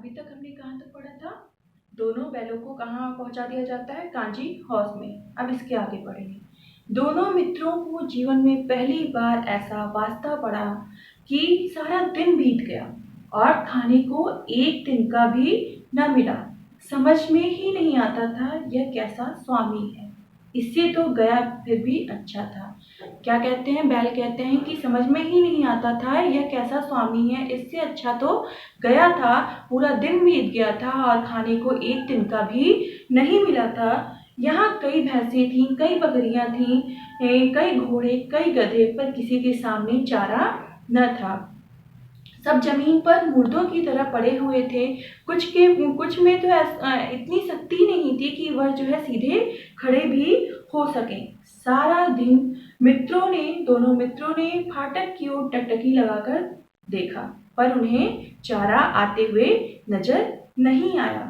अभी तक हमने कहाँ तक पढ़ा था? दोनों बैलों को कहाँ पहुंचा दिया जाता है? कांजी हाउस में। अब इसके आगे पढ़ेंगे। दोनों मित्रों को जीवन में पहली बार ऐसा वास्ता पड़ा कि सारा दिन बीत गया और खाने को एक दिन का भी न मिला। समझ में ही नहीं आता था यह कैसा स्वामी है। इससे तो गया फिर भी अच्छा था। क्या कहते हैं? बैल कहते हैं कि समझ में ही नहीं आता था यह कैसा स्वामी है, इससे अच्छा तो गया था। पूरा दिन बीत गया था और खाने को एक दिन का भी नहीं मिला था। यहाँ कई भैंसें थीं, कई बकरियां थीं, कई घोड़े, कई गधे, पर किसी के सामने चारा न था। सब जमीन पर मुर्दों की तरह पड़े हुए थे। कुछ में तो इतनी शक्ति नहीं थी कि वह जो है सीधे खड़े भी हो सके। सारा दिन दोनों मित्रों ने फाटक की ओर टकटकी लगाकर देखा, पर उन्हें चारा आते हुए नजर नहीं आया।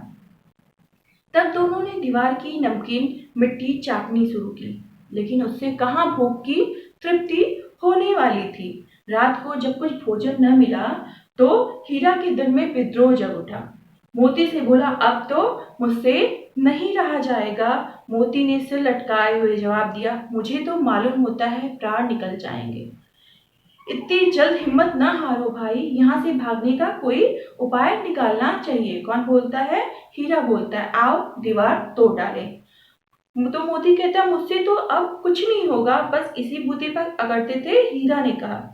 तब दोनों ने दीवार की नमकीन मिट्टी चाटनी शुरू की, लेकिन उससे कहाँ भूख की तृप्ति होने वाली थी। रात को जब कुछ भोजन न मिला तो हीरा के दिल में विद्रोह जग उठा। मोती से बोला, अब तो मुझसे नहीं रहा जाएगा। मोती ने सिर लटकाए हुए जवाब दिया, मुझे तो मालूम होता है प्राण निकल जाएंगे। इतनी जल्द हिम्मत न हारो भाई, यहाँ से भागने का कोई उपाय निकालना चाहिए। कौन बोलता है? हीरा बोलता है, आओ दीवार तोड़ डाले। तो मोती कहता है, मुझसे तो अब कुछ नहीं होगा, बस इसी बूते पर अकड़ते थे। हीरा ने कहा।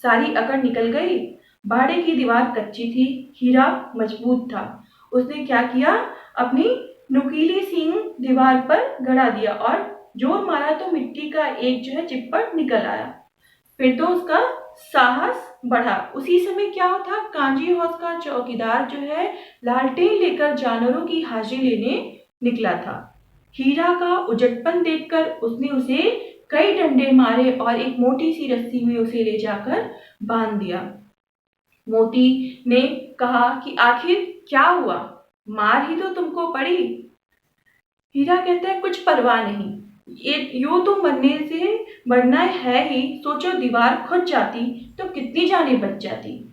सारी अकड़ निकल गई। बाड़े की दीवार कच्ची थी, हीरा मजबूत था। उसने क्या किया? अपनी नुकीली सींग दीवार पर गड़ा दिया और जोर मारा तो मिट्टी का एक जो है चिप्पड़ निकल आया। फिर तो उसका साहस बढ़ा। उसी समय क्या होता? कांजी हाउस का चौकीदार जो है लालटेन लेकर जानवरों की हाजिरी लेने निकला था। हीरा का उजटपन देखकर उसने उसे कई डंडे मारे और एक मोटी सी रस्सी में उसे ले जाकर बांध दिया। मोती ने कहा कि आखिर क्या हुआ? मार ही तो तुमको पड़ी। हीरा कहता है, कुछ परवाह नहीं, यूं तो मरना है ही। सोचो दीवार खुद जाती तो कितनी जाने बच जाती।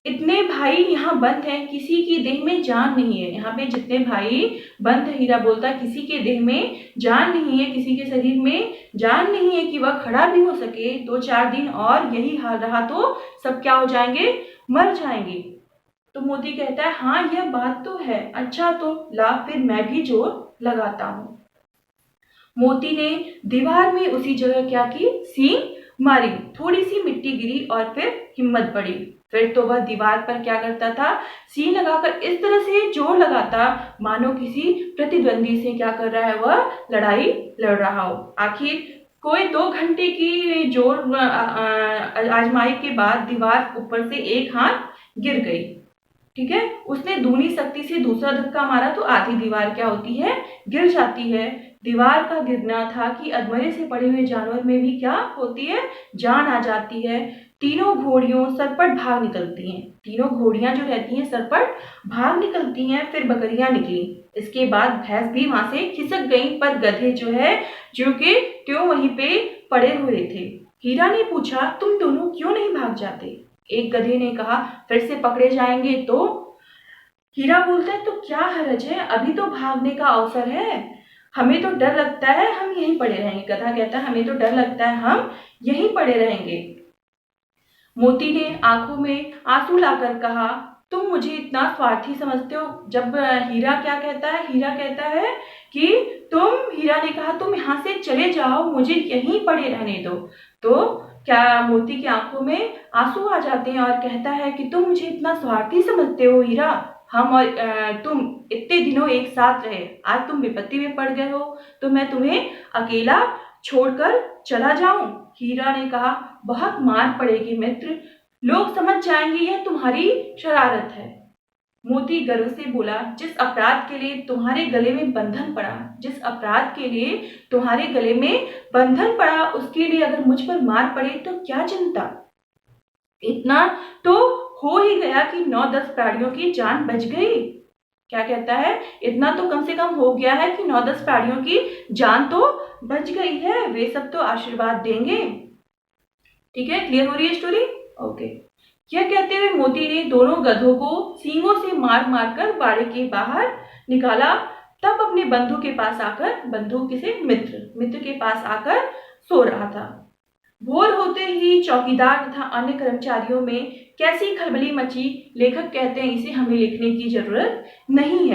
इतने भाई यहाँ बंद हैं, किसी की देह में जान नहीं है। यहाँ पे जितने भाई बंद है, हीरा बोलता है, किसी के देह में जान नहीं है, किसी के शरीर में जान नहीं है कि वह खड़ा भी हो सके। 2-4 दिन और यही हाल रहा तो सब क्या हो जाएंगे? मर जाएंगे। तो मोती कहता है, हाँ यह बात तो है। अच्छा तो ला, फिर मैं भी जोर लगाता हूँ। मोती ने दीवार में उसी जगह क्या की? सींग मारी। थोड़ी सी मिट्टी गिरी और फिर हिम्मत बढ़ी। फिर तो वह दीवार पर क्या करता था? सींग लगाकर इस तरह से जोर लगाता मानो किसी प्रतिद्वंदी से क्या कर रहा है? वह लड़ाई लड़ रहा हो। आखिर कोई 2 घंटे की जोर आजमाई के बाद दीवार ऊपर से एक हाथ गिर गई। ठीक है, उसने दूनी शक्ति से दूसरा धक्का मारा तो आधी दीवार क्या होती है? गिर जाती है। दीवार का गिरना था कि अधमरे से पड़े हुए जानवर में भी क्या होती है? जान आ जाती है। तीनों घोड़ियों सरपट भाग निकलती हैं। तीनों घोड़ियां जो रहती हैं सरपट भाग निकलती हैं। फिर बकरियां निकली। इसके बाद भैंस भी वहां से खिसक गई, पर गधे जो है जो कि त्यों वहीं पे पड़े हुए थे। हीरा ने पूछा, तुम दोनों क्यों नहीं भाग जाते? एक गधे ने कहा, फिर से पकड़े जाएंगे तो? हीरा बोलता है, तो क्या हरज है, अभी तो भागने का अवसर है। हमें तो डर लगता है, हम यहीं पड़े रहेंगे। गधा कहता है, हमें तो डर लगता है, हम यहीं पड़े रहेंगे। मोती ने आंखों में आंसू लाकर कहा, तुम मुझे इतना स्वार्थी समझते हो? जब हीरा क्या कहता है? हीरा कहता है कि हीरा ने कहा, तुम यहाँ से चले जाओ, मुझे यहीं पड़े रहने दो। तो क्या मोती की आंखों में आंसू आ जाते हैं और कहता है कि तुम मुझे इतना स्वार्थी समझते हो हीरा? हम और तुम इतने दिनों एक साथ रहे, आज तुम विपत्ति में पड़ गए हो तो मैं तुम्हें अकेला छोड़कर चला जाऊं? हीरा ने कहा, बहुत मार पड़ेगी मित्र, लोग समझ जाएंगे यह तुम्हारी शरारत है। मोती गर्व से बोला, जिस अपराध के लिए तुम्हारे गले में बंधन पड़ा, जिस अपराध के लिए तुम्हारे गले में बंधन पड़ा, उसके लिए अगर मुझ पर मार पड़े तो क्या चिंता? इतना तो हो ही गया कि 9-10 प्राणियों की जान बच गई। क्या कहता है? इतना तो कम से कम हो गया है कि 9-10 प्राणियों की जान तो बच गई है। वे सब तो आशीर्वाद देंगे। ठीक है, क्लियर हो रही है स्टोरी? ओके। यह कहते हुए मोती ने दोनों गधों को सींगों से मार मार कर बाड़े के बाहर निकाला। तब अपने बंधु के पास आकर, बंधु किसे, मित्र के पास आकर सो रहा था। भोर होते ही चौकीदार तथा अन्य कर्मचारियों में कैसी खलबली मची। लेखक कहते हैं इसे हमें लिखने की जरूरत नहीं है।